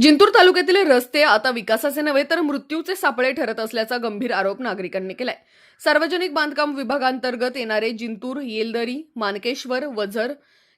जिंतूर तालुक्यातील रस्ते आता विकासाचे नव्हे तर मृत्यूचे सापळे ठरत असल्याचा गंभीर आरोप नागरिकांनी केलाय। सार्वजनिक बांधकाम विभागांतर्गत येणारे जिंतूर, येलदरी, मानकेश्वर, वझर,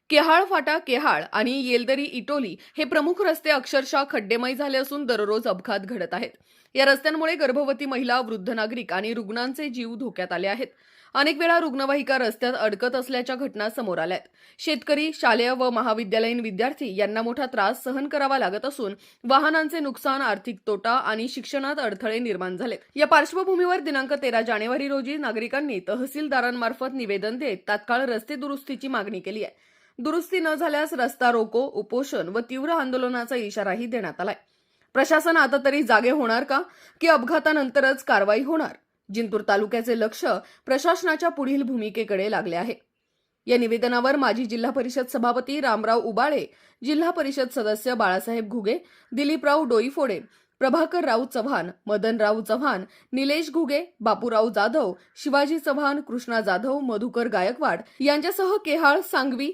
केहाळ फाटा, केहाळ आणि येलदरी इटोली हे प्रमुख रस्ते अक्षरशः खड्डेमय झाले असून दररोज अपघात घडत आहेत। या रस्त्यांमुळे गर्भवती महिला, वृद्ध नागरिक आणि रुग्णांचे जीव धोक्यात आले आहेत। अनेक वेळा रुग्णवाहिका रस्त्यात अडकत असल्याच्या घटना समोर आल्यात। शेतकरी, शालेय व महाविद्यालयीन विद्यार्थी यांना मोठा त्रास सहन करावा लागत असून वाहनांचे नुकसान, आर्थिक तोटा आणि शिक्षणात अडथळे निर्माण झालेत। या पार्श्वभूमीवर दिनांक 13 जानेवारी रोजी नागरिकांनी तहसीलदारांमार्फत निवेदन देत तात्काळ रस्ते दुरुस्तीची मागणी केली आहे। दुरुस्ती न झाल्यास रस्ता रोको, उपोषण व तीव्र आंदोलनाचा इशाराही देण्यात आलाय। प्रशासन आता तरी जागे होणार का, की अपघातानंतरच कारवाई होणार? जिंतूर तालुक्याचे लक्ष प्रशासनाच्या पुढील भूमिकेकडे लागले आहे। या निवेदनावर माजी जिल्हा परिषद सभापती रामराव उबाळे, जिल्हा परिषद सदस्य बाळासाहेब घुगे, दिलीपराव डोईफोडे, प्रभाकरराव चव्हाण, मदनराव चव्हाण, निलेश घुगे, बापूराव जाधव, शिवाजी चव्हाण, कृष्णा जाधव, मधुकर गायकवाड यांच्यासह केहाळ, सांगवी,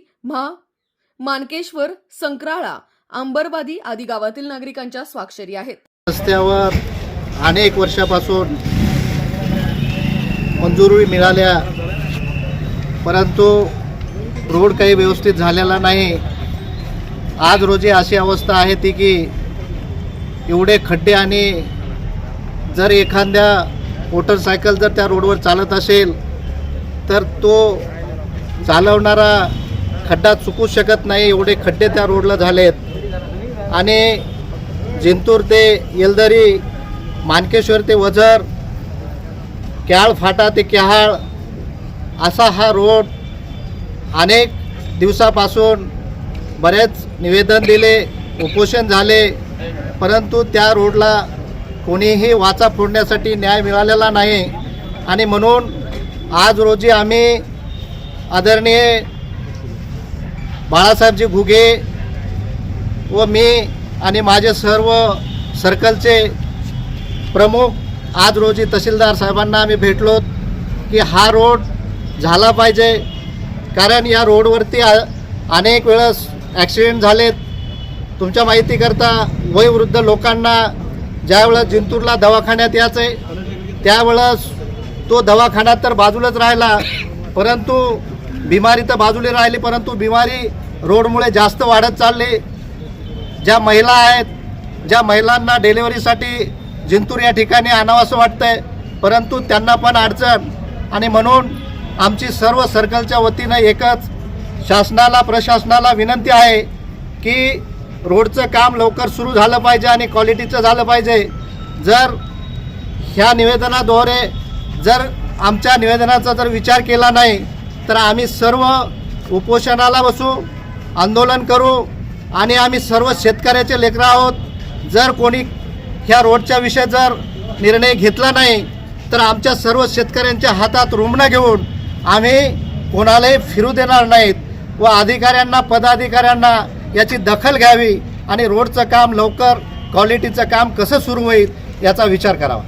मानकेश्वर, संक्राळा, आंबरवादी आदी गावातील नागरिकांच्या स्वाक्षरी आहेत। रस्त्यावर अनेक वर्षापासून मंजुरी मिळाल्या, परंतु रोड काही व्यवस्थित झालेला नाही। आज रोजी अशी अवस्था आहे ती की एवढे खड्डे आणि जर एखाद्या मोटरसायकल जर त्या रोडवर चालत असेल तर तो चालवणारा खड्डा चुकू शकत नाही, एवढे खड्डे त्या रोडला झालेत। आणि जिंतूर ते येलदरी, मानकेश्वर ते वझर, केहाळ फाटा ते केहाळ असा हा रोड अनेक दिवसापासून बरेच निवेदन दिले, उपोषण झाले, परंतु त्या रोडला कोणीही वाचा फोडण्यासाठी न्याय मिळालेला नाही। आणि म्हणून आज रोजी आम्ही आदरणीय बाळासाहेबजी घुगे व मी आणि माझे सर्व सर्कलचे प्रमुख आज रोजी तहसीलदार साहेबांना आम्ही भेटलो की हा रोड झाला पाहिजे, कारण या रोडवरती अनेक वेळेस ॲक्सिडेंट झालेत। तुमच्या माहितीकरता वयोवृद्ध लोकांना ज्यावेळेस जिंतूरला दवाखान्यात यायचे त्यावेळेस तो दवाखाना तर बाजूलाच राहिला, परंतु बिमारी तर बाजूला राहिली, परंतु बिमारी रोडमुळे जास्त वाढत चालली। ज्या महिला आहेत, ज्या महिलांना डिलिव्हरीसाठी जिंतूर या ठिकाणी आणावंसं वाटतंय, परंतु त्यांना पण अडचण। आणि म्हणून आमची सर्व सर्कलच्या वतीनं एकच शासनाला, प्रशासनाला विनंती आहे की रोडचं काम लवकर सुरू झालं पाहिजे आणि क्वालिटीचं झालं पाहिजे। जर ह्या निवेदनाद्वारे जर आमच्या निवेदनाचा जर विचार केला नाही तर आम्ही सर्व उपोषणाला बसू, आंदोलन करू। आणि आम्ही सर्व शेतकऱ्याचे लेकरं आहोत। जर कोणी ह्या रोडच्या विषयी जर निर्णय घेतला नाही तर आमच्या सर्व शेतकऱ्यांच्या हातात रुमणं घेऊन आम्ही कोणालाही फिरू देणार नाहीत व अधिकाऱ्यांना, पदाधिकाऱ्यांना याची दखल घ्यावी आणि रोडचं काम लवकर, क्वालिटीचं काम कसं सुरू होईल याचा विचार करावा।